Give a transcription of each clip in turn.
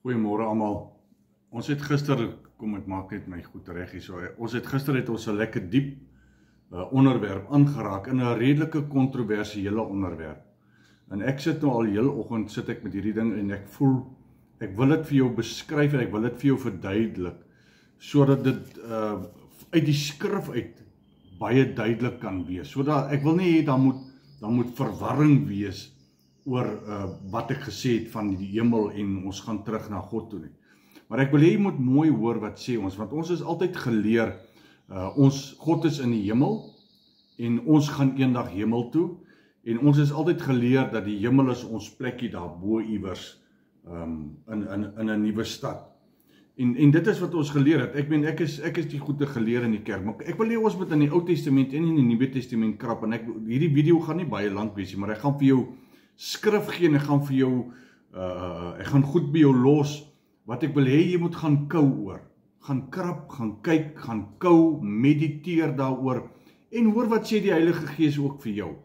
Goeiemôre almal. Ons het gister, kom ek maak net my goed reg hier so. Ons het gister 'n lekker diep onderwerp aangeraak in 'n redelike kontroversiële onderwerp. En ek sit nou al heel oggend sit ek met hierdie ding en ek voel ek wil dit vir jou beskryf en ek wil dit vir jou verduidelik sodat dit uit die skrif uit baie duidelik kan wees. Sodat ek wil nie hê daar moet verwarring wees oor wat ek gesê het van die hemel en ons gaan terug na God toe nie. Maar ek wil hê jy moet mooi hoor wat sê ons, want ons is altyd geleer, God is in die hemel en ons gaan eendag hemel toe en ons is altyd geleer dat die hemel is ons plekkie daarbo iewers in 'n nuwe stad. En dit is wat ons geleer het. Ek meen ek is die goeie geleer in die kerk, maar ek wil hê ons moet in die Ou Testament en in die Nuwe Testament krap en hierdie video gaan nie baie lank wees nie, maar ek gaan vir jou skrif gee en ek gaan vir jou ek gaan goed by jou los wat ek wil hê jy moet gaan kou oor. Gaan krap, gaan kyk, gaan kou, mediteer daaroor en hoor wat sê die Heilige Gees ook vir jou.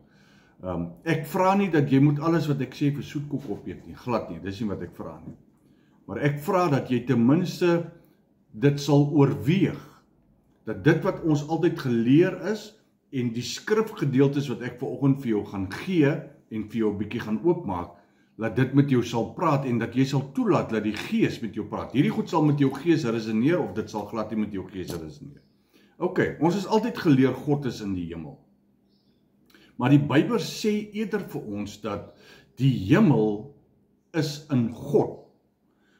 Ek vra nie dat jy moet alles wat ek sê vir soetkoek opeet nie, glad nie, dis nie wat ek vra nie. Maar ek vra dat jy ten minste dit sal oorweeg, dat dit wat ons altyd geleer is en die skrifgedeeltes wat ek vanoggend vir jou gaan gee en vir jou 'n bietjie gaan oopmaak, laat dit met jou sal praat en dat jy sal toelaat dat die Gees met jou praat. Hierdie goed sal met jou gees resoneer of dit sal glad nie met jou gees resoneer. OK, ons is altyd geleer God is in die hemel. Maar die Bybel sê eerder vir ons dat die hemel is in God.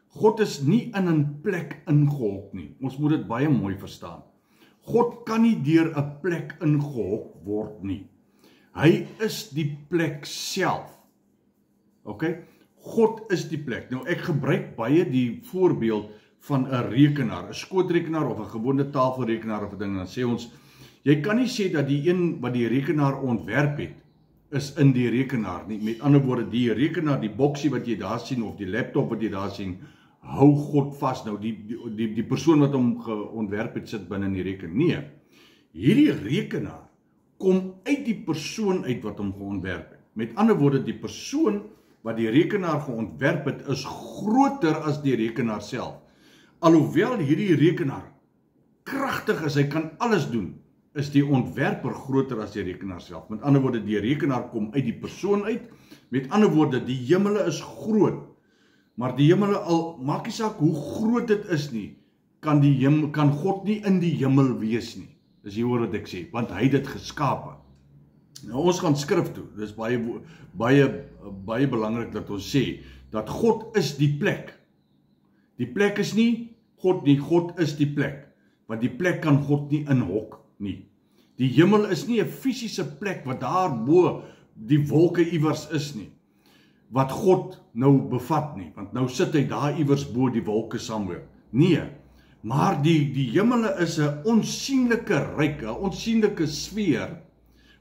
God is nie in 'n plek ingehok nie. Ons moet dit baie mooi verstaan. God kan nie deur 'n plek ingehok word nie. Hy is die plek self. OK? God is die plek. Nou ek gebruik baie die voorbeeld van 'n rekenaar, 'n skootrekenaar of 'n gewone tafelrekenaar of 'n ding. Dan sê ons, jy kan nie sê dat die een wat die rekenaar ontwerp het, is in die rekenaar nie. Met ander woorde, die rekenaar, die boksie wat jy daar sien of die laptop wat jy daar sien, hou God vas. Nou die persoon wat hom geontwerp het sit binne in die rekenaar. Nee. Hierdie rekenaar kom uit die persoon uit wat hom geontwerp het. Met ander woorde, die persoon wat die rekenaar geontwerp het, is groter as die rekenaar self. Alhoewel hierdie rekenaar kragtig is, hy kan alles doen, is die ontwerper groter as die rekenaar self. Met ander woorde, die rekenaar kom uit die persoon uit. Met ander woorde, die hemele is groot. Maar die hemele, al maak nie saak hoe groot dit is nie, kan God nie in die hemel wees nie. Dis hier hoor wat ek sê, want hy het dit geskape. Nou ons gaan skrif toe. Dis baie belangrik dat ons sê dat God is die plek. Die plek is nie God nie, God is die plek. Want die plek kan God nie inhok nie. Die hemel is nie 'n fisiese plek wat daar bo die wolke iewers is nie, wat God nou bevat nie, want nou sit hy daar iewers bo die wolke somewhere. Nee, maar die hemele is 'n onsienlike ryk, 'n onsienlike sfeer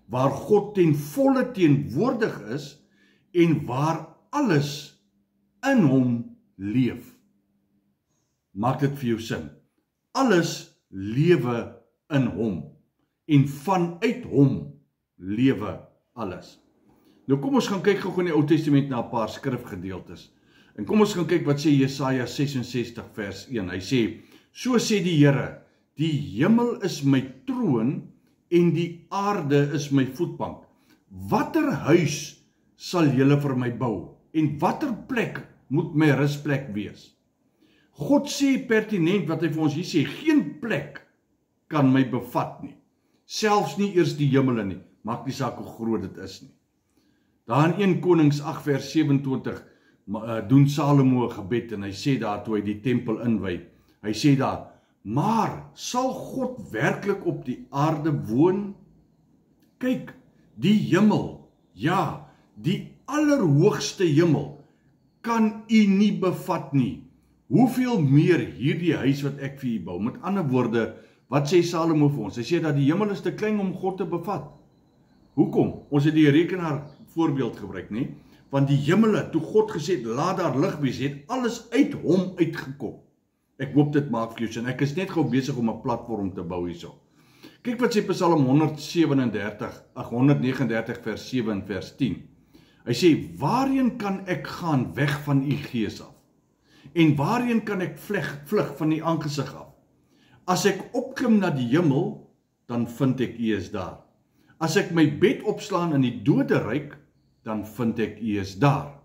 waar God ten volle teenwoordig is en waar alles in hom leef. Maak dit vir jou sin. Alles lewe in hom en vanuit hom lewe alles. Nou kom ons gaan kyk gou in die Ou Testament na 'n paar skrifgedeeltes. En kom ons gaan kyk wat sê Jesaja 66 vers 1. Hy sê, so sê die Here, die hemel is my troon en die aarde is my voetbank. Watter huis sal julle vir my bou? En watter plek moet my rusplek wees? God sê pertinent wat hy vir ons hier sê, geen plek kan my bevat nie. Selfs nie eers die hemele nie. Maak nie saak hoe groot dit is nie. Daar in 1 Konings 8 vers 27 doen Salomo 'n gebed en hy sê daar toe hy die tempel inwy. Hy sê daar, maar sal God werklik op die aarde woon? Kyk, die hemel, ja, die allerhoogste hemel kan u nie bevat nie. Hoeveel meer hierdie huis wat ek vir u bou? Met ander woorde, wat sê Salomo vir ons? Hy sê dat die hemel is te klein om God te bevat. Hoekom? Ons het die rekenaar voorbeeld gebruik, nie? Want die hemele, toe God gesê het, laat daar lig wees, het alles uit hom uitgekom. Ek hoop dit maak vir jou sin. Ek is net gou besig om 'n platform te bou hierso. Kyk wat sê Psalm 139 vers 7 en vers 10. Hy sê, waarheen kan ek gaan weg van u gees af? En waarheen kan ek vlug van die aangesig af? As ek opklim na die hemel, dan vind ek U is daar. As ek my bed opslaan in die doderyk, dan vind ek U is daar.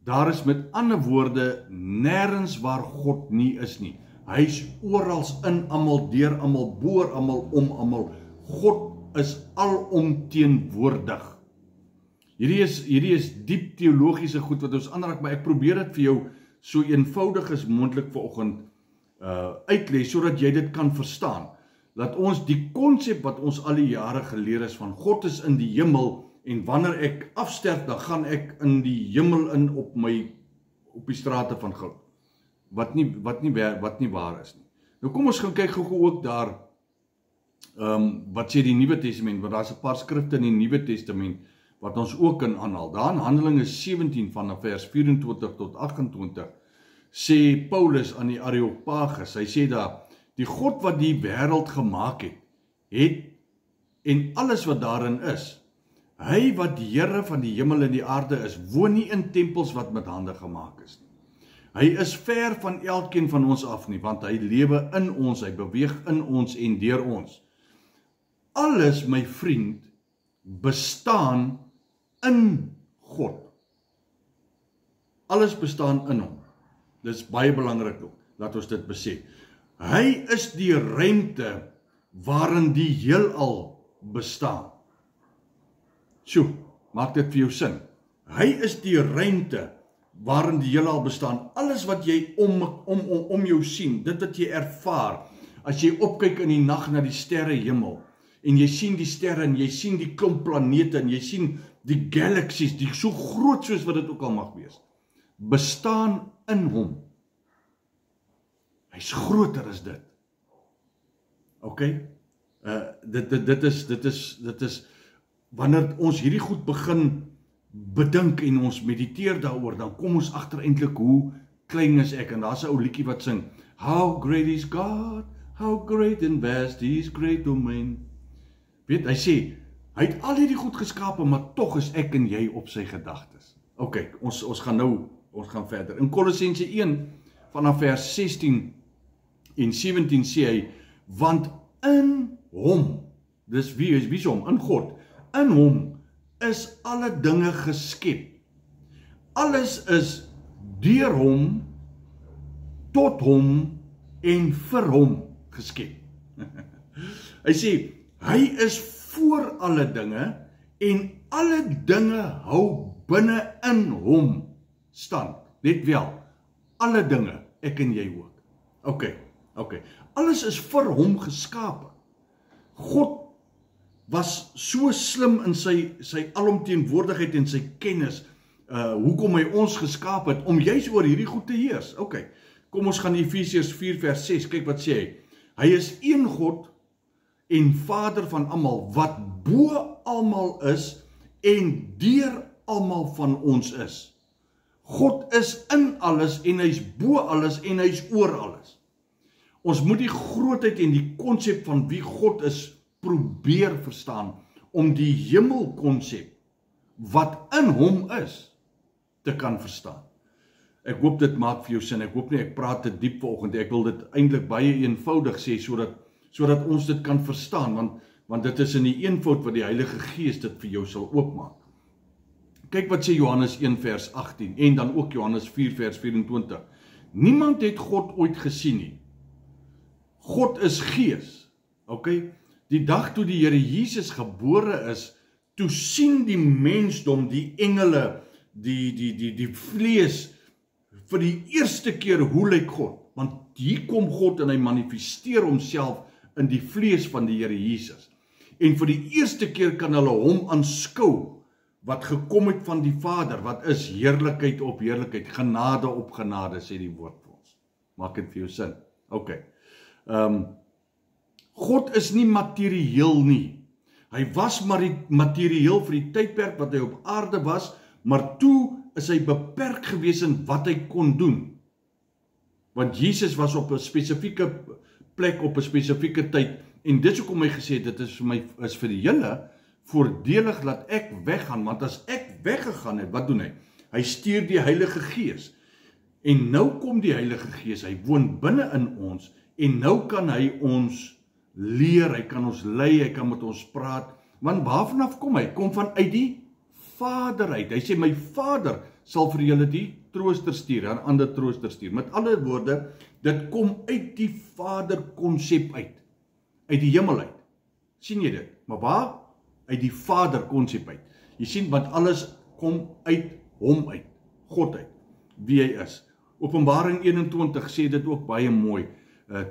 Daar is met ander woorde nêrens waar God nie is nie. Hy is oral in almal, deur almal, boor almal, om almal. God is alomteenwoordig. Hierdie is diep teologiese goed wat ons aanraak, maar ek probeer dit vir jou so eenvoudig as moontlik vanoggend uitlê, sodat jy dit kan verstaan. Laat ons die konsep wat ons al die jare geleer is van God is in die hemel, en wanneer ek afsterf, dan gaan ek in die hemel in op die strate van goud. Wat nie waar is nie. Nou kom ons gaan kyk gou ook daar, wat sê die Nuwe Testament, want daar is 'n paar skrifte in die Nuwe Testament, wat ons ook kan aanhaal. Daar in Handelinge 17 vanaf vers 24 tot 28, sê Paulus aan die Areopagus, hy sê daar, die God wat die wêreld gemaak het, en alles wat daarin is, hy wat die Here van die hemel en die aarde is, woon nie in tempels wat met hande gemaak is nie. Hy is ver van elkeen van ons af nie, want hy lewe in ons, hy beweeg in ons en deur ons. Alles, my vriend, bestaan in God. Alles bestaan in hom. Dit is baie belangrik ook, laat ons dit besef. Hy is die ruimte waarin die heelal bestaan. Sjoe, maak dit vir jou sin. Hy is die ruimte waarin die heelal bestaan. Alles wat jy om jou sien, dit wat jy ervaar, as jy opkyk in die nag na die sterrehemel, en jy sien die sterre, en jy sien die klomp planete, en jy sien die galaksies, die so groot soos wat dit ook al mag wees, bestaan in hom. Hy's groter as dit. Ok? Dit is, wanneer ons hierdie goed begin bedink en ons mediteer daaroor, dan kom ons agter eintlik hoe klein is ek, en daar's 'n ou liedjie wat sing, How great is God, how great and vast is great domain. Weet, hy sê, hy het al hierdie goed geskape, maar tog is ek en jy op sy gedagtes. Ok, ons gaan verder. In Kolossense 1, vanaf vers 16 en 17 sê hy, want in hom, dis wie is hom? In God, in hom is alle dinge geskep. Alles is deur hom, tot hom en vir hom geskep. Hy sê, hy is voor alle dinge en alle dinge hou binne in hom stand. Let wel, alle dinge, ek en jy ook. Ok. Alles is vir hom geskape. God was so slim in sy alomteenwoordigheid en sy kennis, hoekom hy ons geskaap het, om juis oor hierdie goed te heers. Ok, kom ons gaan Efesiërs 4 vers 6, kyk wat sê hy. Hy is een God en Vader van almal, wat bo almal is en deur almal van ons is. God is in alles en hy is bo alles en hy is oor alles. Ons moet die grootheid en die konsep van wie God is probeer verstaan, om die hemelkonsep wat in hom is te kan verstaan. Ek hoop dit maak vir jou sin. Ek hoop nie ek praat te diep vanoggend. Ek wil dit eintlik baie eenvoudig sê sodat ons dit kan verstaan, want dit is in die eenvoud wat die Heilige Gees dit vir jou sal oopmaak. Kyk wat sê Johannes 1 vers 18 en dan ook Johannes 4 vers 24. Niemand het God ooit gesien nie. God is Gees. Ok? Die dag toe die Here Jesus gebore is, toe sien die mensdom, die engele, die vlees, vir die eerste keer hoe lyk God. Want hier kom God en hy manifesteer homself in die vlees van die Here Jesus. En vir die eerste keer kan hulle hom aanskou, wat gekom het van die Vader, wat is heerlikheid op heerlikheid, genade op genade, sê die woord vir ons. Maak dit vir jou sin? Ok. God is nie materieel nie. Hy was maar materieel vir die tydperk wat hy op aarde was, maar toe is hy beperk gewees in wat hy kon doen. Want Jesus was op 'n spesifieke plek op 'n spesifieke tyd, en dit is hoekom hy gesê het, dit is vir die julle voordelig dat ek weggaan, want as ek weggegaan het, wat doen hy? Hy stuur die Heilige Gees. En nou kom die Heilige Gees, hy woon binne in ons, en nou kan hy ons leer, hy kan ons lei, hy kan met ons praat, want waarvanaf kom hy? Kom vanuit die Vader uit. Hy sê, my Vader sal vir julle die trooster stuur, 'n ander trooster stuur. Met ander woorde, dit kom uit die Vader konsep uit die hemel uit. Sien jy dit? Maar waar? Uit die Vader konsep uit. Jy sien, want alles kom uit hom uit, God uit, wie hy is. Openbaring 21 sê dit ook baie mooi,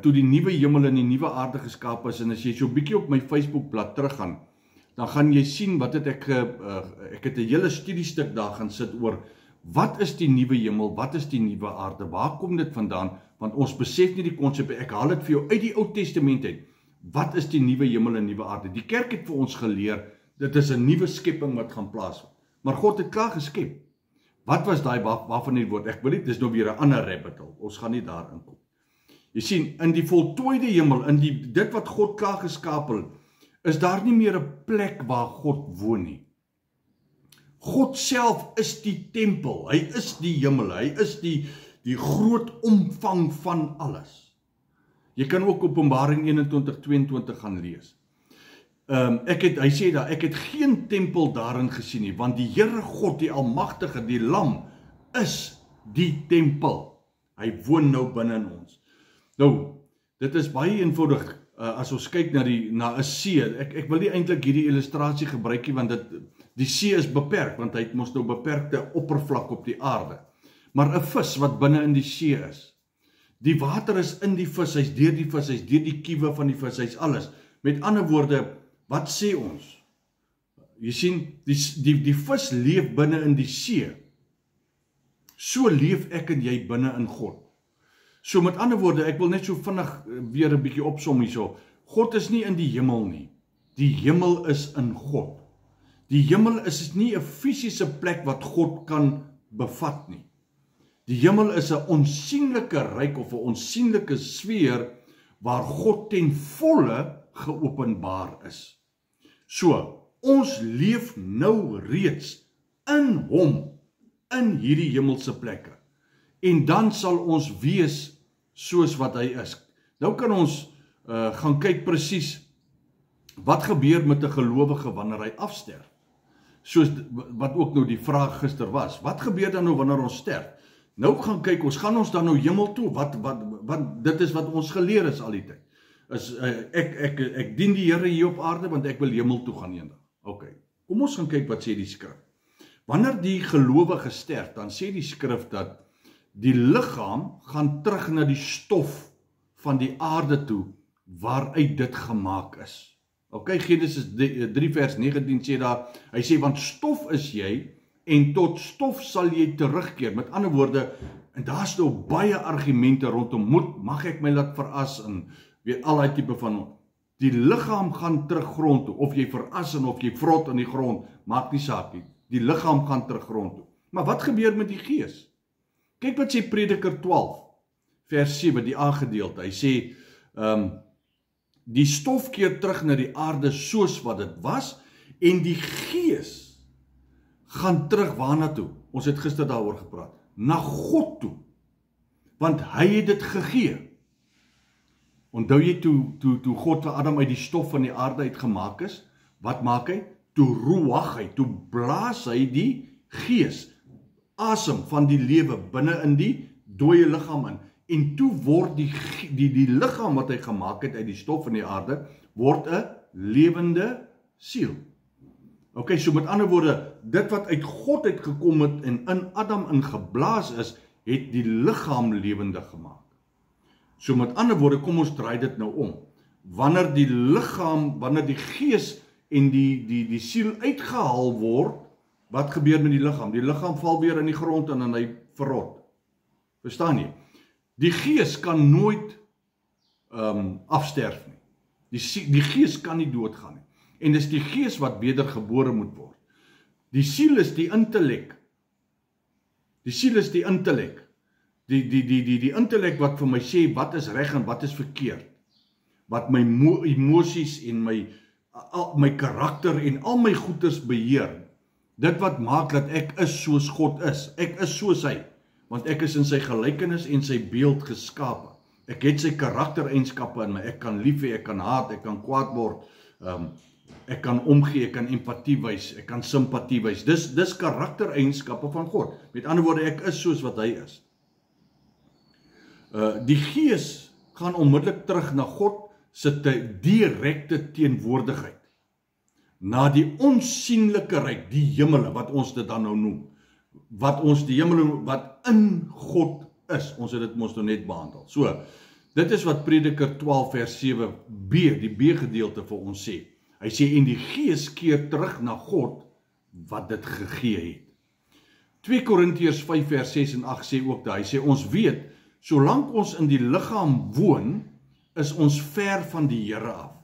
toe die nuwe hemel en die nuwe aarde geskaap is, en as jy so bietjie op my Facebookblad teruggaan, dan gaan jy sien wat het ek het 'n hele studiestuk daar gaan sit oor, wat is die nuwe hemel, wat is die nuwe aarde, waar kom dit vandaan, want ons besef nie die konsep, ek haal dit vir jou uit die Ou Testament uit, wat is die nuwe hemel en nuwe aarde, die kerk het vir ons geleer, dit is 'n nuwe skepping wat gaan plaasvind, maar God het klaar geskep. Wat was daai waarvan die woord? Ek wil nie, dis nou weer 'n ander rabbit hole. Ons gaan nie daarin kom. Jy sien, in die voltooide hemel, in dit wat God klaar geskaap het, is daar nie meer 'n plek waar God woon nie. God self is die tempel. Hy is die hemel. Hy is die groot omvang van alles. Jy kan ook Openbaring 21:22 gaan lees. Hy sê daar, ek het geen tempel daarin gesien nie, want die Here God, die Almagtige, die Lam, is die tempel. Hy woon nou binne in ons. Nou, dit is baie eenvoudig, as ons kyk na 'n see, ek wil nie eintlik hierdie illustrasie gebruik nie, want die see is beperk, want hy het mos nou beperkte oppervlak op die aarde. Maar 'n vis wat binne in die see is, die water is in die vis, hy's deur die vis, hy's deur die kiewe van die vis, hy's alles. Met ander woorde, wat sê ons? Jy sien, die vis leef binne in die see. So leef ek en jy binne in God. So met ander woorde, ek wil net so vinnig weer 'n bietjie opsom hierso. God is nie in die hemel nie. Die hemel is in God. Die hemel is nie 'n fisiese plek wat God kan bevat nie. Die hemel is 'n onsigbare ryk of 'n onsigbare sfeer waar God ten volle geopenbaar is. So, ons leef nou reeds in hom, in hierdie hemelse plekke. En dan sal ons wees soos wat hy is. Nou kan ons gaan kyk presies wat gebeur met 'n gelowige wanneer hy afsterf. Soos wat ook nou die vraag gister was. Wat gebeur dan nou wanneer ons sterf? Nou gaan kyk, gaan ons dan nou hemel toe? Wat dit is wat ons geleer is al die tyd. Ek dien die Here hier op aarde want ek wil hemel toe gaan eendag. OK. Kom ons gaan kyk wat sê die skrif. Wanneer die gelowige sterf, dan sê die skrif dat die liggaam gaan terug na die stof van die aarde toe waaruit dit gemaak is. OK, Genesis 3 vers 19 sê daar, hy sê want stof is jy en tot stof sal jy terugkeer. Met ander woorde, en daar's nou baie argumente rondom mag ek my laat veras en weet al die tipe van die liggaam gaan terug grond toe, of jy veras en of jy vrot in die grond, maak nie saak nie. Die liggaam gaan terug grond toe. Maar wat gebeur met die gees? Kyk wat sê Prediker 12 vers 7, die A-gedeelte. Hy sê die stof keer terug na die aarde soos wat dit was, en die gees gaan terug waarna toe? Ons het gister daaroor gepraat. Na God toe. Want hy het dit gegee. Onthou jy toe God vir Adam uit die stof van die aarde uit gemaak is, wat maak hy? Toe ruach hy, toe blaas hy die gees, asem van die lewe binne in die dooie liggaam in. En toe word die liggaam wat hy gemaak het uit die stof van die aarde, word 'n lewende siel. OK, so met ander woorde, dit wat uit God uitgekom het en in Adam ingeblaas is, het die liggaam lewendig gemaak. So met ander woorde, kom ons draai dit nou om. Wanneer die liggaam, wanneer die gees en die siel uitgehaal word, wat gebeur met die liggaam? Die liggaam val weer in die grond en hy verrot. Verstaan jy? Die gees kan nooit afsterf nie. Die gees kan nie doodgaan nie. En dis die gees wat wedergebore moet word. Die siel is die intellek. Die siel is die intellek. Die intellek wat vir my sê wat is reg en wat is verkeerd. Wat my emosies en my karakter en al my goeders beheer. Dit wat maak dat ek is soos God is. Ek is soos hy. want ek is in sy gelykenis en sy beeld geskape. Ek het sy karaktereienskappe in my, ek kan lief hê, ek kan haat, ek kan kwaad word, ek kan omgee, ek kan empatie wys, ek kan simpatie wys. Dis karaktereienskappe van God. Met ander woorde, ek is soos wat hy is. Die Gees gaan onmiddellik terug na God se direkte teenwoordigheid, na die onsienlike ryk, die hemele, wat ons dit dan nou noem, wat ons die hemele, wat in God is, ons het dit mos nou net behandel. So, dit is wat Prediker 12 vers 7b, die B-gedeelte vir ons sê. Hy sê, en die Gees keer terug na God, wat dit gegee het. 2 Korintiërs 5 vers 6 en 8 sê ook dat, hy sê, ons weet, solank ons in die liggaam woon, is ons ver van die Here af.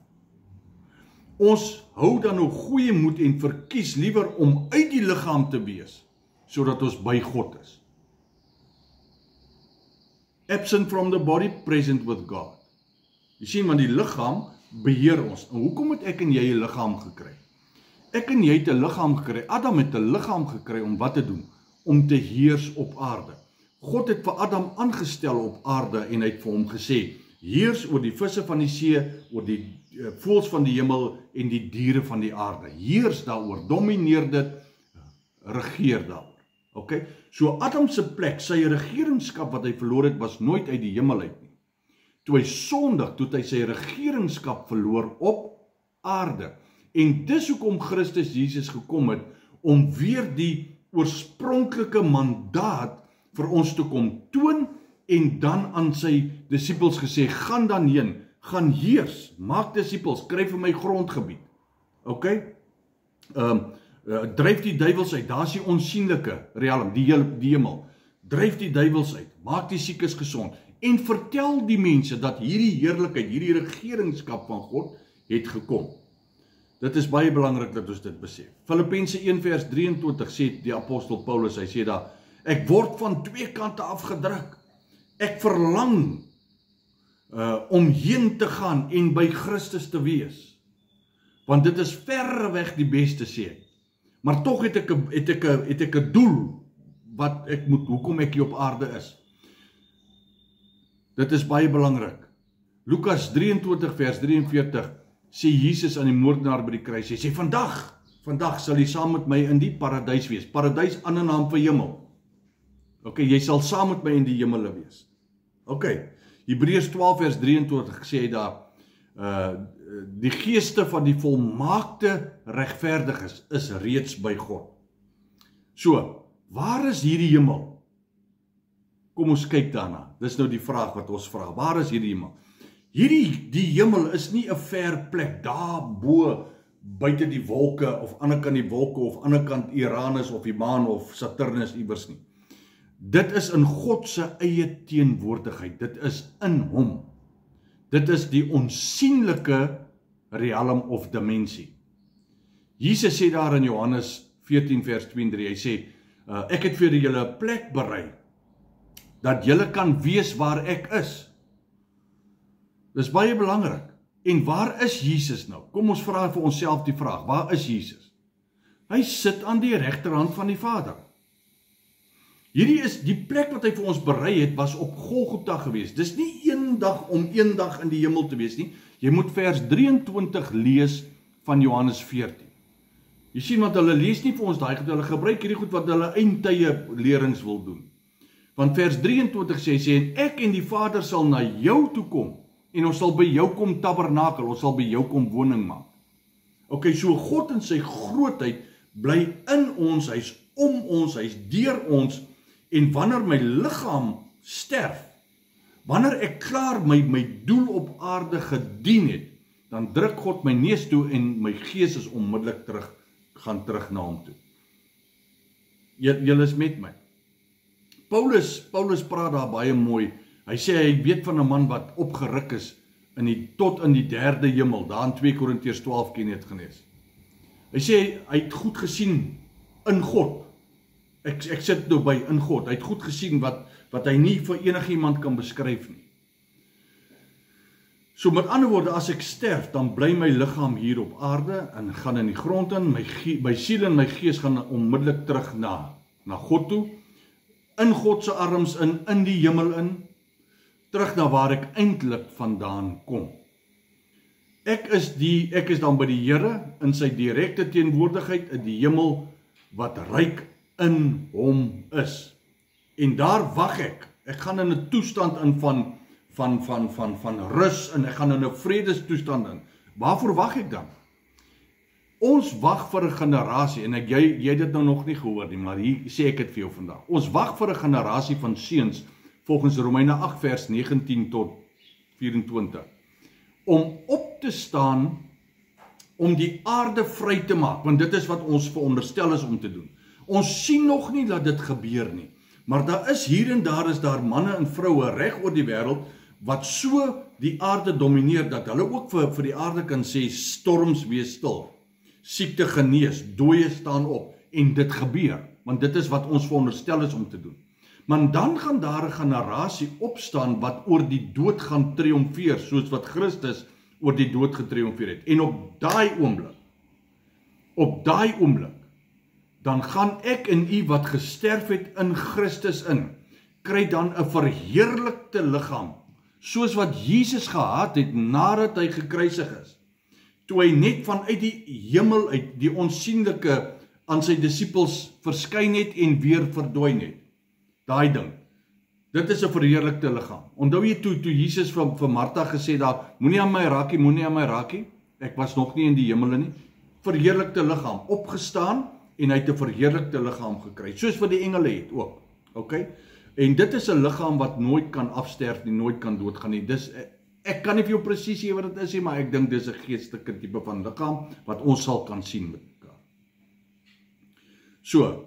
Ons hou dan nou goeie moed en verkies liewer om uit die liggaam te wees, sodat ons by God is. Absent from the body, present with God. Jy sien, want die liggaam beheer ons. En hoekom het ek en jy 'n liggaam gekry? Ek en jy het 'n liggaam gekry. Adam het 'n liggaam gekry om wat te doen? Om te heers op aarde. God het vir Adam aangestel op aarde en hy het vir hom gesê, heers oor die visse van die see, oor die voëls van die hemel en die diere van die aarde. Heers daaroor, domineer dit, regeer daaroor. Okay? So Adam se plek, sy regeringskap wat hy verloor het, was nooit uit die hemel uit nie. Toe hy sondig, toe hy sy regeringskap verloor op aarde. En dis hoekom Christus Jesus gekom het, om weer die oorspronklike mandaat vir ons te kom toon, en dan aan sy disippels gesê, gaan dan heen, gaan heers, maak disippels, kry vir my grondgebied. Okay? Dryf die duiwels uit, daar is die onsienlike realm, die hemel. Dryf die duiwels uit, maak die siekes gesond, en vertel die mense dat hierdie heerlikheid, hierdie regeringskap van God het gekom. Dit is baie belangrik dat ons dit besef. Filippense 1 vers 23 sê die apostel Paulus, hy sê daar, ek word van twee kante afgedruk. Ek verlang om heen te gaan en by Christus te wees. Want dit is verreweg die beste, sê hy. Maar tog het ek 'n doel wat ek moet, hoekom ek hier op aarde is. Dit is baie belangrik. Lukas 23 vers 43 sê Jesus aan die moordenaar by die kruis, hy sê, vandag sal jy saam met my in die paradys wees. Paradys, ander naam vir hemel. Okay, jy sal saam met my in die hemele wees. Okay, Hebreërs 12 vers 23 sê hy daar, die geeste van die volmaakte regverdiges is reeds by God. So, waar is hierdie hemel? Kom ons kyk daarna. Dis nou die vraag wat ons vra. Waar is hierdie hemel? Die hemel is nie 'n ver plek daar bo buite die wolke of ander kant die wolke of ander kant Uranus of die maan of Saturnus iewers nie. Dit is in God se eie teenwoordigheid. Dit is in hom. Dit is die onsienlike realm of dimensie. Jesus sê daar in Johannes 14 vers 2 en 3, hy sê, ek het vir julle 'n plek berei, dat julle kan wees waar ek is. Dis baie belangrik. En waar is Jesus nou? Kom ons vra vir onsself die vraag, waar is Jesus? Hy sit aan die regterhand van die Vader. Hierdie is die plek wat hy vir ons berei het, was op Golgotha gewees. Dis nie eendag om eendag in die hemel te wees nie. Jy moet vers 23 lees van Johannes 14. Jy sien, want hulle lees nie vir ons daai goed, hulle gebruik hierdie goed wat hulle eindtye lerings wil doen. Want vers 23 sê, en ek en die Vader sal na jou toe kom, en ons sal by jou kom tabernakel, ons sal by jou kom woning maak. Okay, so God in sy grootheid bly in ons, hy's om ons, hy's deur ons, en wanneer my liggaam sterf, wanneer ek klaar my doel op aarde gedien het, dan druk God my neus toe en my gees is onmiddellik gaan terug na hom toe. Julle is met my. Paulus praat daar baie mooi. Hy sê hy weet van 'n man wat opgeruk is tot in die derde hemel, daar in 2 Korintiërs 12 ken jy het gelees. Hy sê hy het goed gesien in God. Ek sit nou by in God. Hy het goed gesien wat hy nie vir enigiemand kan beskryf nie. So met ander woorde, as ek sterf, dan bly my liggaam hier op aarde en gaan in die grond in, my siel en my gees gaan onmiddellik terug na God toe. in God se arms in die hemel in, terug na waar ek eintlik vandaan kom. Ek is dan by die Here in sy direkte teenwoordigheid in die hemel wat ryk in hom is. En daar wag ek. Ek gaan in 'n toestand in van rus en ek gaan in 'n vredestoestand in. Waarvoor wag ek dan? Ons wag vir 'n generasie en jy het dit nou nog nie gehoor nie, maar hier sê ek dit vir jou vandag. Ons wag vir 'n generasie van seuns volgens Romeine 8 vers 19 tot 24 om op te staan om die aarde vry te maak, want dit is wat ons veronderstel is om te doen. Ons sien nog nie dat dit gebeur nie, maar daar is hier en daar is daar manne en vroue reg oor die wêreld wat so die aarde domineer dat hulle ook vir die aarde kan sê storms wees stil, siekte genees, dooie staan op en dit gebeur, want dit is wat ons veronderstel is om te doen. Maar dan gaan daar 'n generasie opstaan wat oor die dood gaan triomfeer, soos wat Christus oor die dood getriomfeer het. En op daai oomblik, dan gaan ek en u wat gesterf het in Christus in, kry dan 'n verheerlikte liggaam, soos wat Jesus gehad het nadat hy gekruisig is. Toe hy net vanuit die hemel uit, die onsienlike aan sy disippels verskyn het en weer verdwyn het. Daai ding. Dit is 'n verheerlikte liggaam. Onthou jy toe Jesus vir Martha gesê daar, moenie aan my raak nie. Ek was nog nie in die hemel nie. Verheerlikte liggaam, opgestaan en hy het 'n verheerlikte liggaam gekry, soos wat die engele het ook. Okay? En dit is 'n liggaam wat nooit kan afsterf nie, nooit kan doodgaan nie. Dis ek kan nie vir jou presies sê wat dit is nie, maar ek dink dis 'n geestelike tipe van liggaam wat ons sal kan sien met mekaar. So,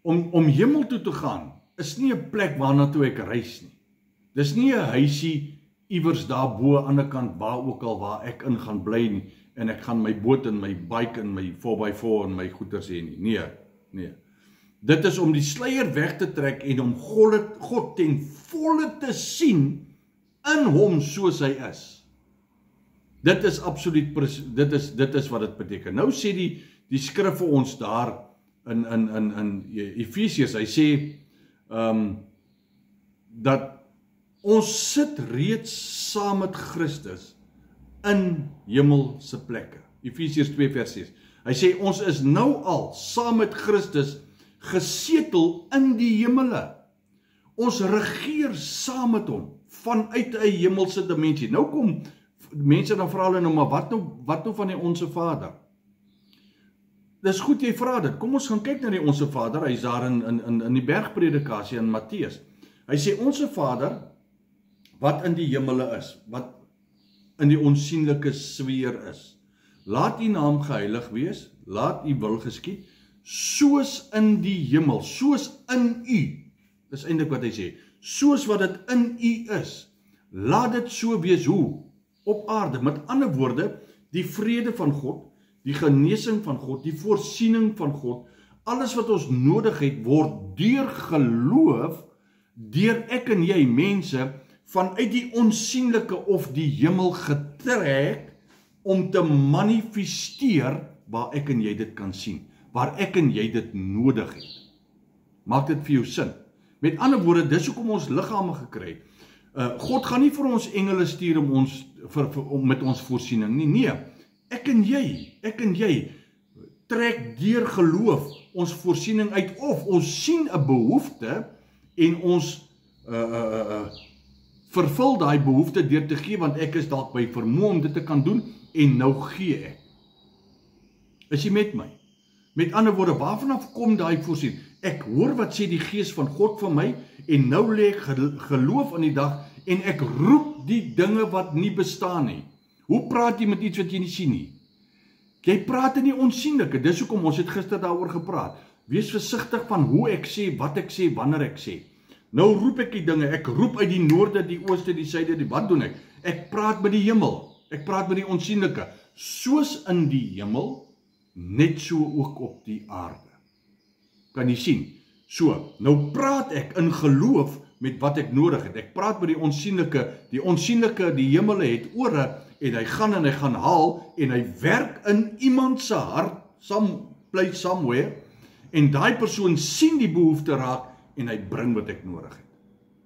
om hemel toe te gaan is nie 'n plek waarna toe ek reis nie. Dis nie 'n huisie iewers daar bo aan die ander kant waar ook al waar ek in gaan bly nie en ek gaan my boot en my bike en my 4x4 en my goeders hê nie. Nee. Dit is om die sluier weg te trek en om God ten volle te sien in hom soos hy is. Dit is absoluut dit is wat dit beteken. Nou sê die skrif vir ons daar in Efesiërs, hy sê dat ons sit reeds saam met Christus in hemelse plekke. Efesiërs 2 vers 6. Hy sê ons is nou al saam met Christus gesetel in die hemele. Ons regeer saam met hom vanuit 'n hemelse dimensie. Nou kom mense dan vra hulle nou, maar wat nou van die Onse Vader? Dis goed jy vra dit. Kom ons gaan kyk na die Onse Vader. Hy's daar in die bergpredikasie in Matteus. Hy sê Onse Vader wat in die hemele is, wat in die onsienlike sfeer is. Laat u naam geheilig wees, laat u wil geskied, soos in die hemel, soos in u. Dis eintlik wat hy sê. Soos wat dit in u is, laat dit so wees hoe? Op aarde. Met ander woorde, die vrede van God, die genesing van God, die voorsiening van God, alles wat ons nodig het, word deur geloof, deur ek en jy mense, vanuit die onsienlike of die hemel getrek, om te manifesteer waar ek en jy dit kan sien, waar ek en jy dit nodig het. Maak dit vir jou sin? Met ander woorde, dis hoekom ons liggame gekry het. God gaan nie vir ons engele stuur om met ons voorsiening nie. Nee, ek en jy trek deur geloof ons voorsiening uit, of ons sien 'n behoefte en ons vervul daai behoefte deur te gee, want ek is dalk by vermoë om dit te kan doen, en nou gee ek. Is jy met my? Met ander woorde, waarvanaf kom daai voorsiening? Ek hoor wat sê die Gees van God vir my, en nou lê ek geloof aan die dag, en ek roep die dinge wat nie bestaan nie. Hoe praat jy met iets wat jy nie sien nie? Jy praat in die onsienlike, dis hoekom ons het gister daaroor gepraat. Wees versigtig van hoe ek sê, wat ek sê, wanneer ek sê. Nou roep ek die dinge, ek roep uit die noorde, die ooste, die suide, wat doen ek? Ek praat met die hemel, ek praat met die onsienlike, soos in die hemel, net so ook op die aarde. Kan jy sien? So, nou praat ek in geloof met wat ek nodig het. Ek praat met die onsienlike, die hemele het ore, en hy gaan haal, en hy werk in iemand se hart, some place, somewhere, en daai persoon sien die behoefte raak, en hy bring wat ek nodig het.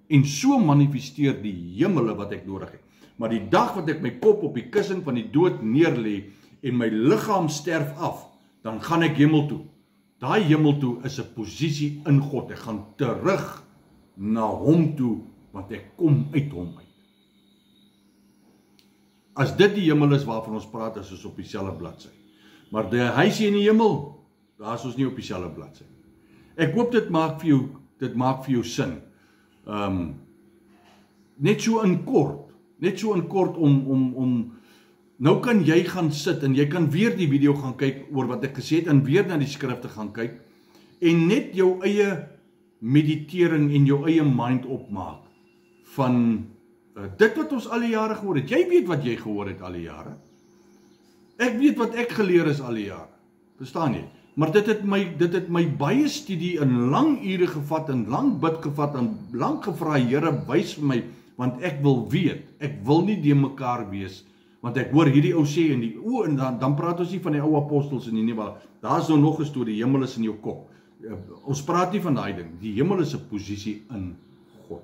En so manifesteer die hemele wat ek nodig het. Maar die dag wat ek my kop op die kussing van die dood neerlê en my liggaam sterf af, dan gaan ek hemel toe. Daai hemel toe is 'n posisie in God. Ek gaan terug na hom toe, want ek kom uit hom uit. As dit die hemel is waarvan ons praat, is ons op dieselfde bladsy. Maar die huisie in die hemel, daar is ons nie op dieselfde bladsy. Ek hoop dit maak vir jou sin. Net so in kort om nou kan jy gaan sit en jy kan weer die video gaan kyk oor wat ek gesê het en weer na die skrifte gaan kyk en net jou eie meditering en jou eie mind opmaak van dit wat ons al die jare gehoor het. Jy weet wat jy gehoor het al die jare. Ek weet wat ek geleer is al die jare. Verstaan jy? Maar dit het my baie studie in lang ure gevat en lang bid gevat en lang gevra, Here, wys vir my, want ek wil weet. Ek wil nie de mekaar wees, want ek hoor hierdie ou sê en dan praat ons nie van die ou apostels en nie, maar daar is nou nog 'n storie, die hemel is in jou kop. Ons praat nie van daai ding. Die hemel is 'n posisie in God.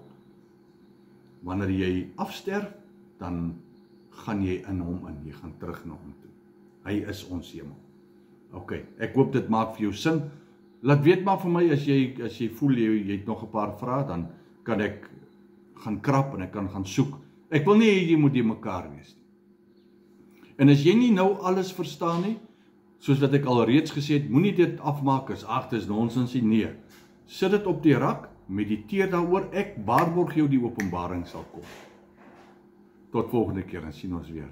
Wanneer jy afsterf, dan gaan jy in hom in, jy gaan terug na hom toe. Hy is ons hemel. Ok, ek hoop dit maak vir jou sin. Laat weet maar vir my, as jy voel jy het nog 'n paar vrae, dan kan ek gaan krap en ek kan gaan soek. Ek wil nie hê jy moet de mekaar wees nie. En as jy nie nou alles verstaan nie, soos wat ek al reeds gesê het, moenie dit afmaak as dit is nonsens nie. Nee. Sit dit op die rak, mediteer daaroor, ek waarborg jou die openbaring sal kom. Tot volgende keer en sien ons weer.